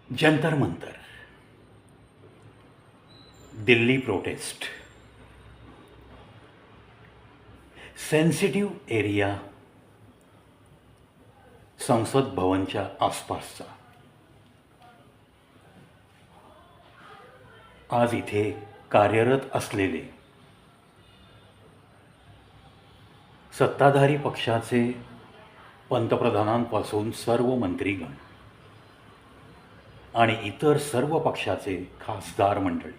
Jantar Mantar, Delhi prostate, sensitive area संसद भवनच्या आसपासचा. आज इथे कार्यरत असलेले सत्ताधारी पक्षाचे पंतप्रधानांपासून सर्व मंत्रीगण आणि इतर सर्व पक्षाचे खासदार मंडळी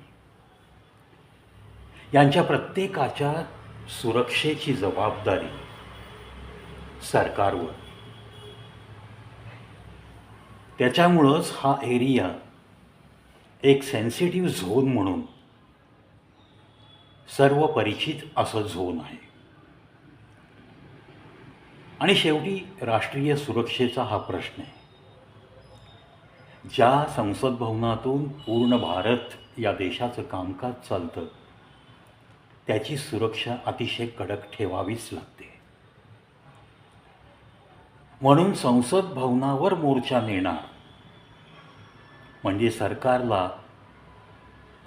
यांच्या प्रत्येकाच्या सुरक्षेची जबाबदारी सरकारवर. त्याच्यामुळंच हा एरिया एक सेन्सिटिव्ह झोन म्हणून सर्व परिचित असं झोन आहे. आणि शेवटी राष्ट्रीय सुरक्षेचा हा प्रश्न आहे. ज्या संसद भवनातून पूर्ण भारत या देशाचं कामकाज चालतं त्याची सुरक्षा अतिशय कडक ठेवावीच लागते. म्हणून संसद भवनावर मोर्चा नेणार म्हणजे सरकारला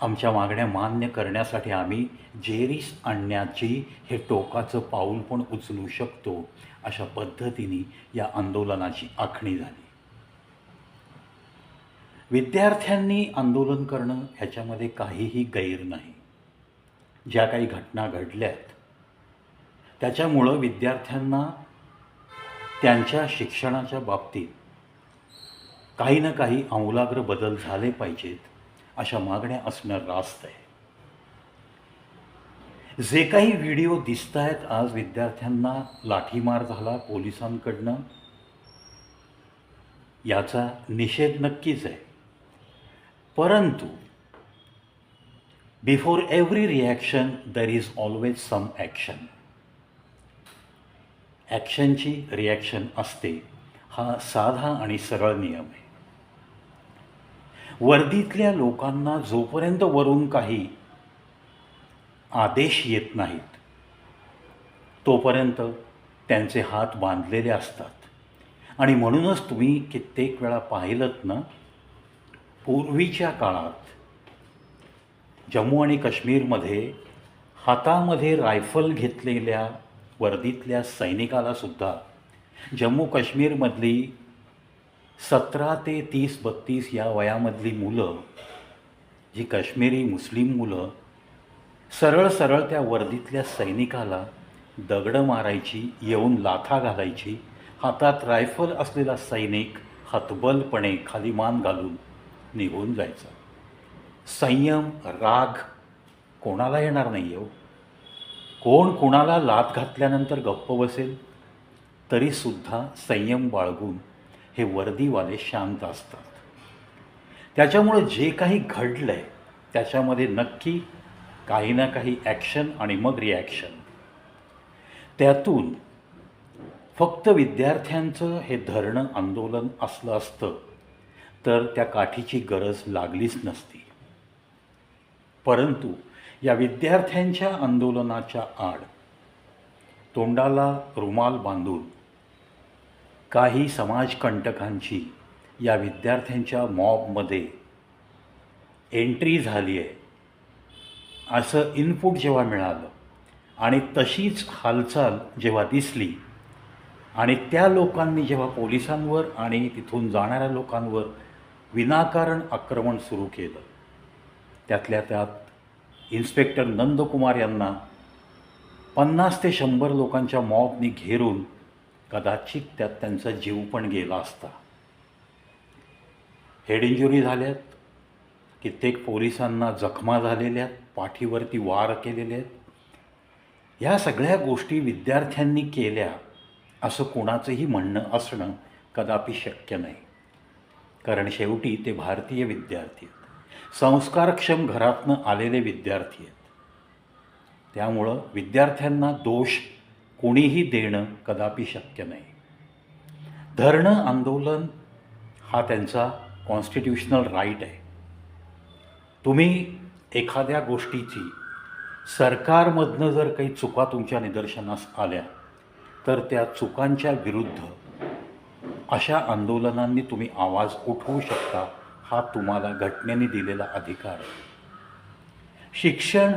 आमच्या मागण्या मान्य करण्यासाठी आम्ही जेरीस आणण्याची हे टोकाचं पाऊल पण उचलू शकतो, अशा पद्धतीने या आंदोलनाची आखणी झाली. विद्यार्थ्यांनी आंदोलन करणं ह्याच्यामध्ये काहीही गैर नाही. ज्या काही घटना घडल्यात त्याच्यामुळं विद्यार्थ्यांना त्यांच्या शिक्षणाच्या बाबतीत काही ना काही आमूलाग्र बदल झाले पाहिजेत, अशा मागण्या असणं रास्त आहे. जे काही व्हिडिओ दिसत आहेत आज विद्यार्थ्यांना लाठीमार झाला पोलिसांकडनं, याचा निषेध नक्कीच आहे. परंतु before every reaction there is always some action. ॲक्शनची रिॲक्शन असते, हा साधा आणि सरळ नियम आहे. वर्दीतल्या लोकांना जोपर्यंत वरून काही आदेश येत नाहीत तोपर्यंत त्यांचे हात बांधलेले असतात. आणि म्हणूनच तुम्ही कित्येक वेळा पाहिलंत ना, पूर्वीच्या काळात जम्मू आणि काश्मीरमध्ये हातामध्ये रायफल घेतलेल्या वर्दीतल्या सैनिकालासुद्धा जम्मू काश्मीरमधली 17 ते 30-32 या वयामधली मुलं, जी काश्मीरी मुस्लिम मुलं, सरळ सरळ त्या वर्दीतल्या सैनिकाला दगडं मारायची, येऊन लाथा घालायची. हातात रायफल असलेला सैनिक हतबलपणे खाली मान घालून निघून जायचा. संयम, राग कोणाला येणार नाही हो. कोण कोणाला लाथ घातल्यानंतर गप्प बसेल? तरीसुद्धा संयम बाळगून हे वर्दीवाले शांत असतात. त्याच्यामुळं जे काही घडलं आहे त्याच्यामध्ये नक्की काही ना काही ॲक्शन आणि मग रिॲक्शन. त्यातून फक्त विद्यार्थ्यांचं हे धरणं आंदोलन असलं असतं तर त्या काठीची गरज लागलीच नसती. परंतु या विद्यार्थ्यांच्या आंदोलनाच्या आड तोंडाला रुमाल बांधून काही समाजकंटकांची या विद्यार्थ्यांच्या मॉबमध्ये एंट्री झाली आहे असं इनपुट जेव्हा मिळालं आणि तशीच हालचाल जेव्हा दिसली आणि त्या लोकांनी जेव्हा पोलिसांवर आणि तिथून जाणाऱ्या लोकांवर विनाकारण आक्रमण सुरू केलं, त्यातल्या त्यात इन्स्पेक्टर नंदकुमार यांना 50 ते 100 लोकांच्या मॉबनी घेरून कदाचित त्यात त्यांचा जीव पण गेला असता. हेड इंजुरी झाल्यात, कित्येक पोलिसांना जखमा झालेल्या, पाठीवरती वार केलेले आहेत. ह्या सगळ्या गोष्टी विद्यार्थ्यांनी केल्या असं कोणाचंही म्हणणं असणं कदापि शक्य नाही. कारण शेवटी ते भारतीय विद्यार्थी आहेत, संस्कारक्षम घरातनं आलेले विद्यार्थी आहेत. त्यामुळं विद्यार्थ्यांना दोष कोणीही देणं कदापि शक्य नाही. धरणं आंदोलन हा त्यांचा कॉन्स्टिट्यूशनल राईट आहे. तुम्ही एखाद्या गोष्टीची सरकारमधनं जर काही चुका तुमच्या निदर्शनास आल्या तर त्या चुकांच्या विरुद्ध अशा आंदोलनांनी तुम्ही आवाज उठवू शकता. हा तुम्हाला घटनेने दिलेला अधिकार आहे. शिक्षण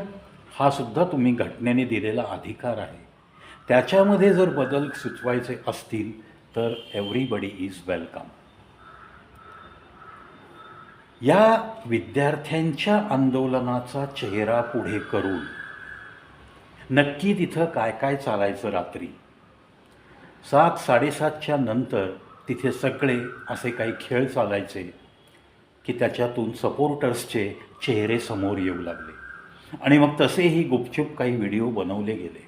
हा सुद्धा तुम्ही घटनेने दिलेला अधिकार आहे. त्याच्यामध्ये जर बदल सुचवायचे असतील तर एव्हरीबडी इज वेलकम. या विद्यार्थ्यांच्या आंदोलनाचा चेहरा पुढे करून नक्की तिथं काय काय चालायचं रात्री 7-7:30च्या नंतर तिथे सगळे असे काही खेळ चालायचे की त्याच्यातून सपोर्टर्सचे चेहरे समोर येऊ लागले आणि मग तसेही गुपचूप काही व्हिडिओ बनवले गेले.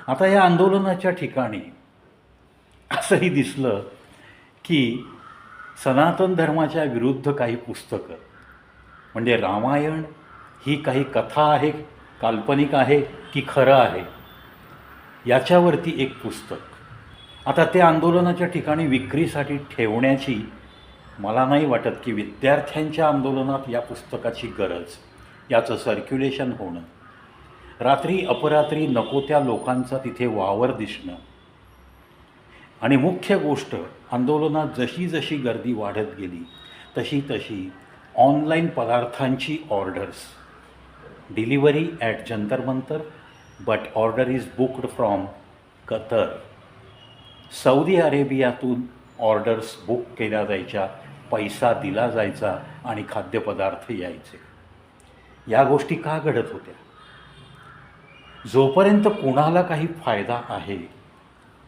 आता या आंदोलनाच्या ठिकाणी असंही दिसलं की सनातन धर्माच्या विरुद्ध काही पुस्तकं, म्हणजे रामायण ही काही कथा आहे, काल्पनिक आहे की खरं आहे, याच्यावरती एक पुस्तक आता ते आंदोलनाच्या ठिकाणी विक्रीसाठी ठेवण्याची मला नाही वाटत की विद्यार्थ्यांच्या आंदोलनात या पुस्तकाची गरज, याचं सर्क्युलेशन होणं, रात्री अपरात्री नको त्या लोकांचा तिथे वावर दिसणं आणि मुख्य गोष्ट आंदोलनात जशी जशी गर्दी वाढत गेली तशी तशी ऑनलाईन पदार्थांची orders, delivery at Jantar Mantar but order is booked from कतर, सौदी अरेबियातून ऑर्डर्स बुक केल्या जायच्या, पैसा दिला जायचा आणि खाद्यपदार्थ यायचे. या गोष्टी का घडत होत्या? जोपर्यंत कोणाला काही फायदा आहे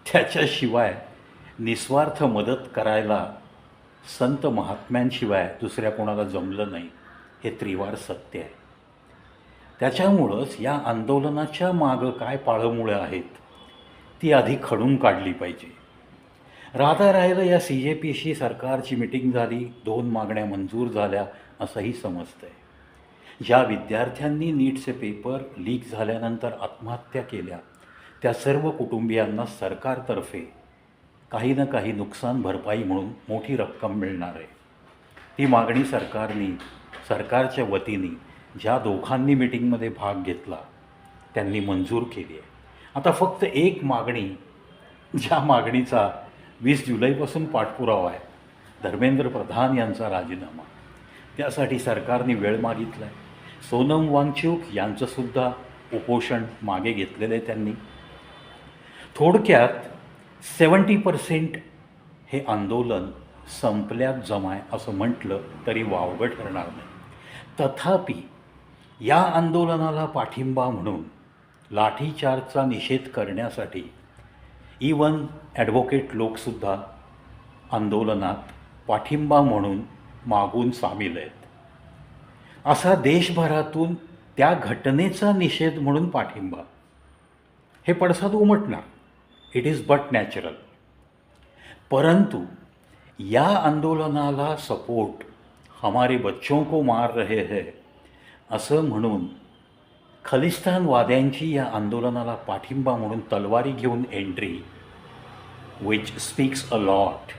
त्याच्याशिवाय निस्वार्थ मदत करायला संत महात्म्यांशिवाय दुसऱ्या कोणाला जमलं नाही, हे त्रिवार सत्य आहे. त्याच्यामुळंच या आंदोलनाच्या मागं काय पाळंमुळं आहेत ती आधी खणून काढली पाहिजे. राहिलं या CJPशी सरकारची मिटिंग झाली, 2 मागण्या मंजूर झाल्या असंही समजतंय. ज्या विद्यार्थ्यांनी नीटचे पेपर लीक झाल्यानंतर आत्महत्या केल्या त्या सर्व कुटुंबियांना सरकारतर्फे काही ना काही नुकसान भरपाई म्हणून मोठी रक्कम मिळणार आहे. ती मागणी सरकारच्या वतीने ज्या दोघांनी मिटिंगमध्ये भाग घेतला त्यांनी मंजूर केली आहे. आता फक्त एक मागणी, ज्या मागणीचा 20 जुलैपासून पाठपुरावा आहे, धर्मेंद्र प्रधान यांचा राजीनामा, त्यासाठी सरकारने वेळ मागितला आहे. सोनम वांगचूक यांचंसुद्धा उपोषण मागे घेतलेलं आहे त्यांनी. थोडक्यात 70% हे आंदोलन संपल्यात जमाय असं म्हटलं तरी वावगं ठरणार नाही. तथापि या आंदोलनाला पाठिंबा म्हणून लाठीचार्जचा निषेध करण्यासाठी इवन ॲडव्होकेट लोकसुद्धा आंदोलनात पाठिंबा म्हणून मागून सामील आहेत. असा देशभरातून त्या घटनेचा निषेध म्हणून पाठिंबा, हे पडसाद उमटणार, इट इज बट नॅचरल. परंतु या आंदोलनाला सपोर्ट हमारे बच्चों को मार रहे हैं असं म्हणून खलिस्तानवाद्यांची या आंदोलनाला पाठिंबा म्हणून तलवारी घेऊन entry, which speaks a lot.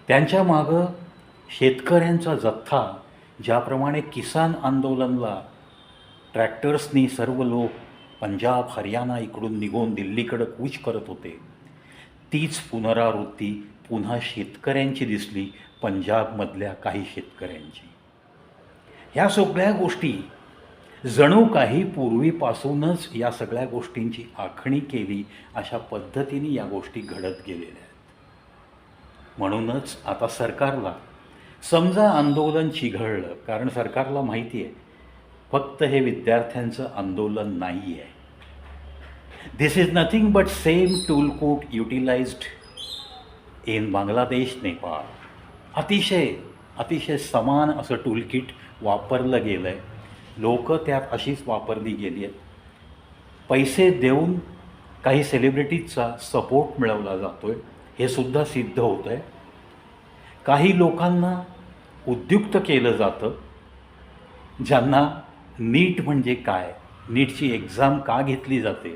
त्यांच्या मागं शेतकऱ्यांचा जथ्था, ज्याप्रमाणे किसान आंदोलनला ट्रॅक्टर्सनी सर्व लोक पंजाब हरियाणा इकडून निघून दिल्लीकडं कूच करत होते, तीच पुनरावृत्ती पुन्हा शेतकऱ्यांची दिसली, पंजाबमधल्या काही शेतकऱ्यांची. ह्या सगळ्या गोष्टी जणू काही पूर्वीपासूनच या सगळ्या गोष्टींची आखणी केली अशा पद्धतीने या गोष्टी घडत गेलेल्या आहेत. म्हणूनच आता सरकारला समजा आंदोलन चिघळलं, कारण सरकारला माहिती आहे फक्त हे विद्यार्थ्यांचं आंदोलन नाही आहे. This is nothing but same toolkit utilized in Bangladesh, Nepal. अतिशय समान असं टूलकिट वापरलं गेलं आहे. लोक त्यात अशीच वापरली गेली आहेत. पैसे देऊन काही सेलिब्रिटीजचा सपोर्ट मिळवला जातो आहे, हे सुद्धा सिद्ध होतं आहे. काही लोकांना उद्युक्त केलं जातं, ज्यांना नीट म्हणजे काय, नीटची एक्झाम का घेतली जाते,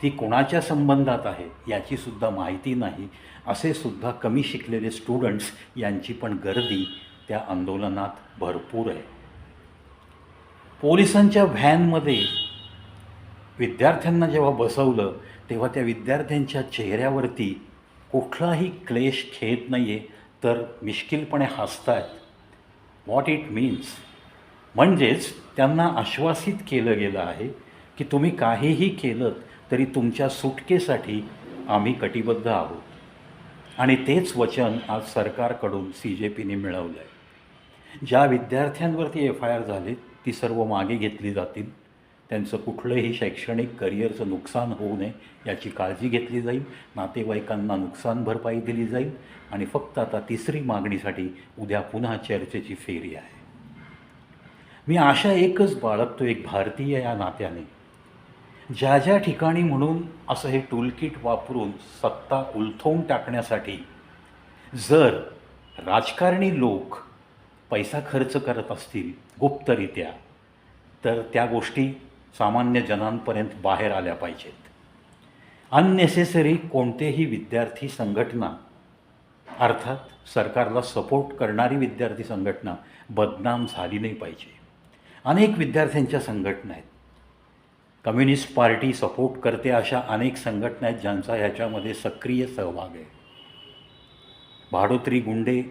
ती कोणाच्या संबंधात आहे याचीसुद्धा माहिती नाही, असे सुद्धा कमी शिकलेले स्टुडंट्स यांची पण गर्दी त्या आंदोलनात भरपूर आहे. पोलिसांच्या व्हॅनमध्ये विद्यार्थ्यांना जेव्हा बसवलं तेव्हा त्या विद्यार्थ्यांच्या चेहऱ्यावरती कुठलाही क्लेश, खेद नाही आहे, तर मिश्किलपणे हसतायत. व्हॉट इट मीन्स म्हणजेच त्यांना आश्वासित केलं गेलं आहे की तुम्ही काहीही केलं तरी तुमच्या सुटकेसाठी आम्ही कटिबद्ध आहोत. आणि तेच वचन आज सरकारकडून CJPने मिळवलं आहे. ज्या विद्यार्थ्यांवरती FIR झाले ती सर्व मागे घेतली जातील. त्यांचं कुठलंही शैक्षणिक करिअरचं नुकसान होऊ नये याची काळजी घेतली जाईल. नातेवाईकांना नुकसान भरपाई दिली जाईल. आणि फक्त आता तिसरी मागणीसाठी उद्या पुन्हा चर्चेची फेरी आहे. मी आशा एकच बाळगतो एक भारतीय या नात्याने, ज्या ज्या ठिकाणी म्हणून असं हे टूलकिट वापरून सत्ता उलथवून टाकण्यासाठी जर राजकारणी लोक पैसा खर्च करत असतील गुप्तरित्या, तर त्या गोष्टी सामान्य जनांपर्यंत बाहेर आल्या पाहिजेत. अननेसेसरी कोणतेही विद्यार्थी संघटना, अर्थात सरकारला सपोर्ट करणारी विद्यार्थी संघटना बदनाम झाली नाही पाहिजे. अनेक विद्यार्थ्यांच्या संघटना आहेत. कम्युनिस्ट पार्टी सपोर्ट करते अशा अनेक संघटना आहेत ज्यांचा ह्याच्यामध्ये सक्रिय सहभाग आहे. भाडोत्री गुंडे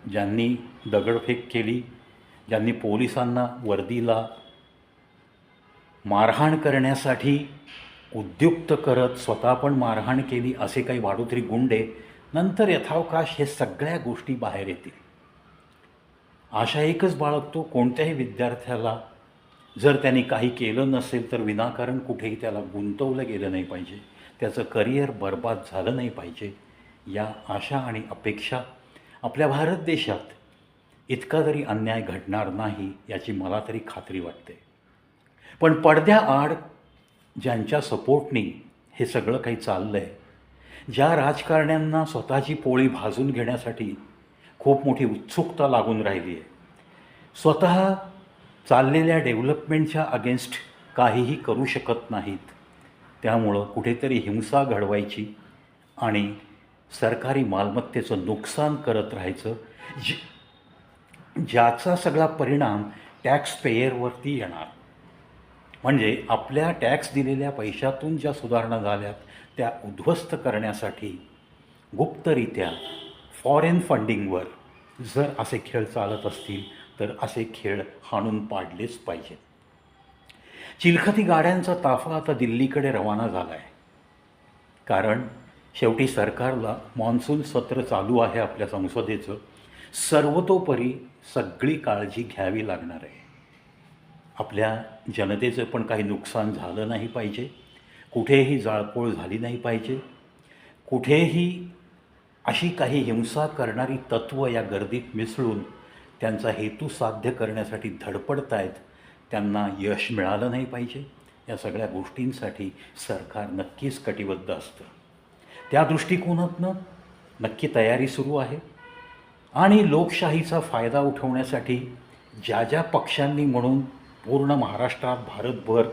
ज्यांनी दगडफेक केली, ज्यांनी पोलिसांना वर्दीला मारहाण करण्यासाठी उद्युक्त करत स्वतः पण मारहाण केली, असे काही भाडोत्री गुंडे नंतर यथावकाश हे सगळ्या गोष्टी बाहेर येतील. आशा एकच बाळगतो, कोणत्याही विद्यार्थ्याला जर त्यांनी काही केलं नसेल तर विनाकारण कुठेही त्याला गुंतवलं गेलं नाही पाहिजे, त्याचं करिअर बर्बाद झालं नाही पाहिजे. या आशा आणि अपेक्षा आपल्या भारत देशात इतका तरी अन्याय घडणार नाही याची मला तरी खात्री वाटते. पण पडद्याआड ज्यांच्या सपोर्टनी हे सगळं काही चाललं आहे, ज्या राजकारण्यांना स्वतःची पोळी भाजून घेण्यासाठी खूप मोठी उत्सुकता लागून राहिली आहे, स्वतः चाललेल्या डेव्हलपमेंटच्या अगेन्स्ट काहीही करू शकत नाहीत, त्यामुळं कुठेतरी हिंसा घडवायची आणि सरकारी मालमत्तेचं नुकसान करत राहायचं, ज्याचा सगळा परिणाम टॅक्स पेयरवरती येणार. म्हणजे आपल्या टॅक्स दिलेल्या पैशातून ज्या सुधारणा झाल्यात त्या उद्ध्वस्त करण्यासाठी गुप्तरित्या फॉरेन फंडिंगवर जर असे खेळ चालत असतील तर असे खेळ हाणून पाडलेच पाहिजेत. चिलखती गाड्यांचा ताफा आता दिल्लीकडे रवाना झाला आहे, कारण शेवटी सरकारला मॉन्सून सत्र चालू आहे आपल्या संसदेचं. सर्वतोपरी सगळी काळजी घ्यावी लागणार आहे. आपल्या जनतेचं पण काही नुकसान झालं नाही पाहिजे, कुठेही जाळपोळ झाली नाही पाहिजे, कुठेही अशी काही हिंसा करणारी तत्त्व या गर्दीत मिसळून त्यांचा हेतू साध्य करण्यासाठी धडपडतायत त्यांना यश मिळालं नाही पाहिजे. या सगळ्या गोष्टींसाठी सरकार नक्कीच कटिबद्ध असतं. त्या दृष्टिकोनातनं नक्की तयारी सुरू आहे. आणि लोकशाहीचा फायदा उठवण्यासाठी ज्या ज्या पक्षांनी म्हणून पूर्ण महाराष्ट्रात भारतभर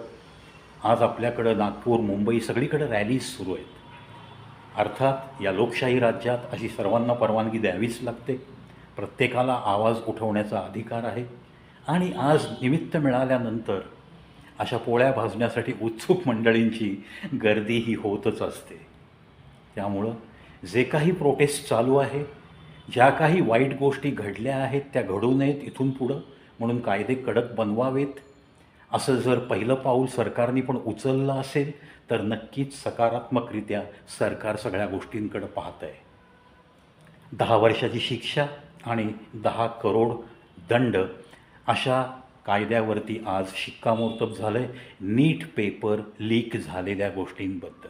आज आपल्याकडं नागपूर मुंबई सगळीकडे रॅलीज सुरू आहेत. अर्थात या लोकशाही राज्यात अशी सर्वांना परवानगी द्यावीच लागते. प्रत्येकाला आवाज उठवण्याचा अधिकार आहे. आणि आज निमित्त मिळाल्यानंतर अशा पोळ्या भाजण्यासाठी उत्सुक मंडळींची गर्दी ही होतच असते. त्यामुळं जे काही प्रोटेस्ट चालू आहे, ज्या काही वाईट गोष्टी घडल्या आहेत त्या घडू नयेत इथून पुढं, म्हणून कायदे कडक बनवावेत. असं जर पहिलं पाऊल सरकारने पण उचललं असेल तर नक्कीच सकारात्मकरित्या सरकार सगळ्या गोष्टींकडे पाहत आहे. 10 वर्षाची शिक्षा आणि 10 करोड दंड अशा कायद्यावरती आज शिक्कामोर्तब झालं आहे नीट पेपर लीक झालेल्या गोष्टींबद्दल.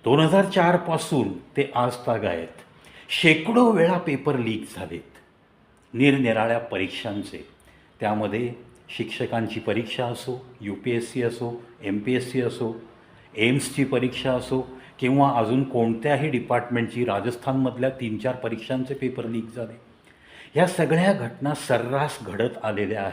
2004 पासून ते आज तागायत शेकडो वेळा पेपर लीक झालेत निरनिराळ्या परीक्षांचे. त्यामध्ये शिक्षकांची परीक्षा असो, UPSC असो, MPSC असो, एम्सची परीक्षा असो किंवा अजून कोणत्याही डिपार्टमेंटची राजस्थानमधल्या 3-4 परीक्षांचे पेपर लीक झाले. ह्या सगळ्या घटना सर्रास घडत आलेल्या आहेत.